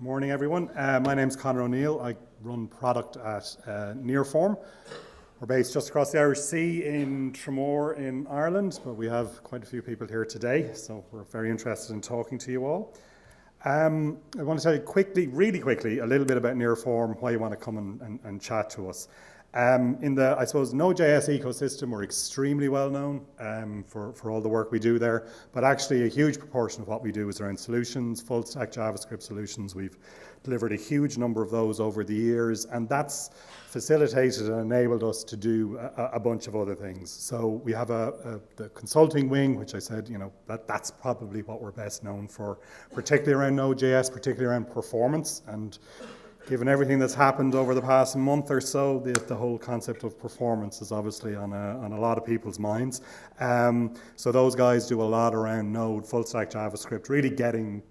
Morning, everyone. My name's Conor O'Neill. I run product at nearForm. We're based just across the Irish Sea in Tramore in Ireland, but we have quite a few people here today, so we're very interested in talking to you all. I want to tell you quickly, really quickly, a little bit about nearForm, why you want to come and chat to us. In the, I suppose, Node.js ecosystem, we're extremely well known for all the work we do there, but actually a huge proportion of what we do is around solutions, full stack JavaScript solutions. We've delivered a huge number of those over the years, and that's facilitated and enabled us to do a bunch of other things. So we have the consulting wing, which I said, that's probably what we're best known for, particularly around Node.js, particularly around performance. And given everything that's happened over the past month or so, the whole concept of performance is obviously on a lot of people's minds. So those guys do a lot around Node, full stack JavaScript, really getting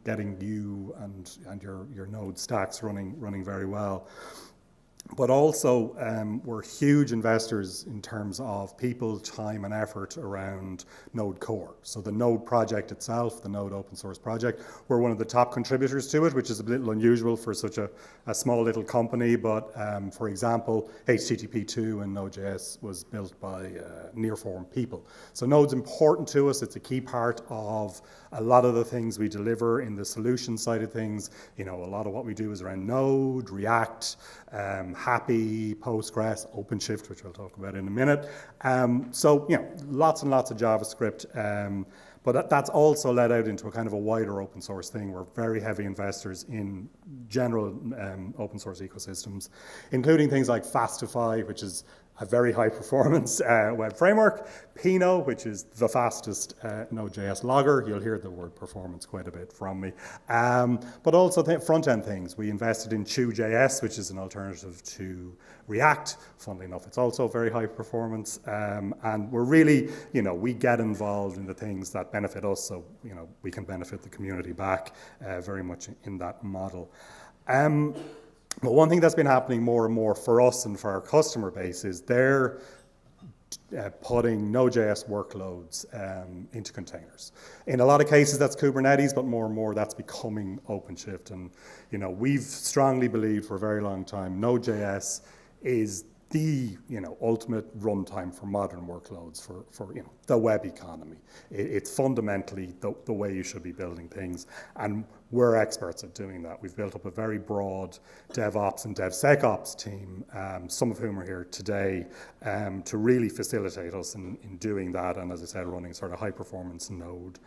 you and your Node stacks running very well. But also, we're huge investors in terms of people, time, and effort around Node Core. So the Node project itself, the Node open source project, we're one of the top contributors to it, which is a little unusual for such a small little company. But for example, HTTP2 and Node.js was built by nearForm people. So Node's important to us. It's a key part of a lot of the things we deliver in the solution side of things. A lot of what we do is around Node, React, Happy, Postgres, OpenShift, which we'll talk about in a minute. So, lots and lots of JavaScript, but that's also led out into a kind of a wider open source thing. We're very heavy investors in general open source ecosystems, including things like Fastify, which is a very high performance web framework, Pinot, which is the fastest Node.js logger. You'll hear the word performance quite a bit from me. But also front-end things. We invested in Chew.js, which is an alternative to React. Funnily enough, it's also very high performance. And we're really, we get involved in the things that benefit us, so, we can benefit the community back very much in that model. But one thing that's been happening more and more for us and for our customer base is they're putting Node.js workloads into containers. In a lot of cases, that's Kubernetes, but more and more that's becoming OpenShift. And, we've strongly believed for a very long time Node.js is the ultimate runtime for modern workloads for the web economy. It's fundamentally the way you should be building things, and we're experts at doing that. We've built up a very broad DevOps and DevSecOps team, some of whom are here today, to really facilitate us in doing that, and as I said, running sort of high performance Node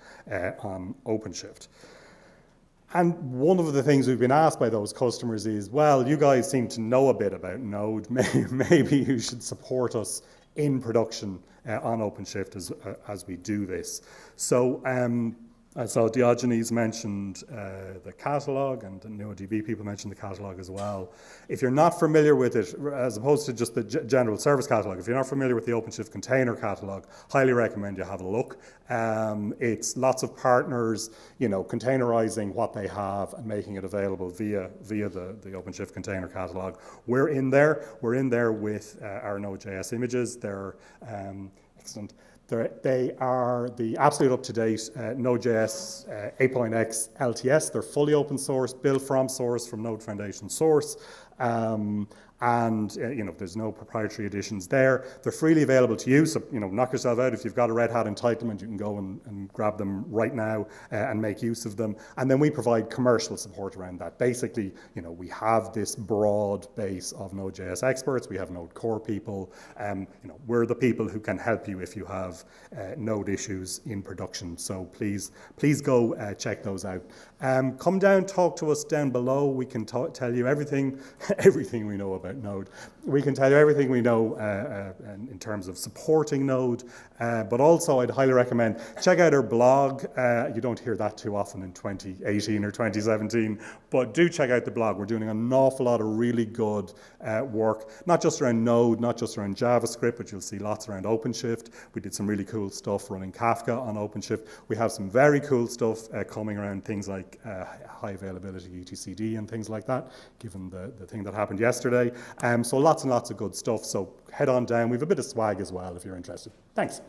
on OpenShift. And one of the things we've been asked by those customers is, well, you guys seem to know a bit about Node. Maybe you should support us in production on OpenShift as we do this. So I saw Diogenes mentioned the catalog, and the NeoDB people mentioned the catalog as well. If you're not familiar with it, as opposed to just the general service catalog, if you're not familiar with the OpenShift container catalog, highly recommend you have a look. It's lots of partners, containerizing what they have and making it available via the OpenShift container catalog. We're in there with our Node.js images. They're excellent. They are the absolute up-to-date Node.js 8.x LTS. They're fully open source, built from source, from Node Foundation source. And there's no proprietary additions there. They're freely available to you, so knock yourself out. If you've got a Red Hat entitlement, you can go and grab them right now and make use of them. And then we provide commercial support around that. Basically, we have this broad base of Node.js experts. We have Node Core people. We're the people who can help you if you have Node issues in production. So please go check those out. Come down, talk to us down below. We can tell you everything we know about Node. We can tell you everything we know in terms of supporting Node, but also I'd highly recommend check out our blog. You don't hear that too often in 2018 or 2017, but do check out the blog. We're doing an awful lot of really good work, not just around Node, not just around JavaScript, but you'll see lots around OpenShift. We did some really cool stuff running Kafka on OpenShift. We have some very cool stuff coming around things like high availability etcd and things like that, given the thing that happened yesterday. So lots and lots of good stuff. So head on down. We have a bit of swag as well if you're interested. Thanks.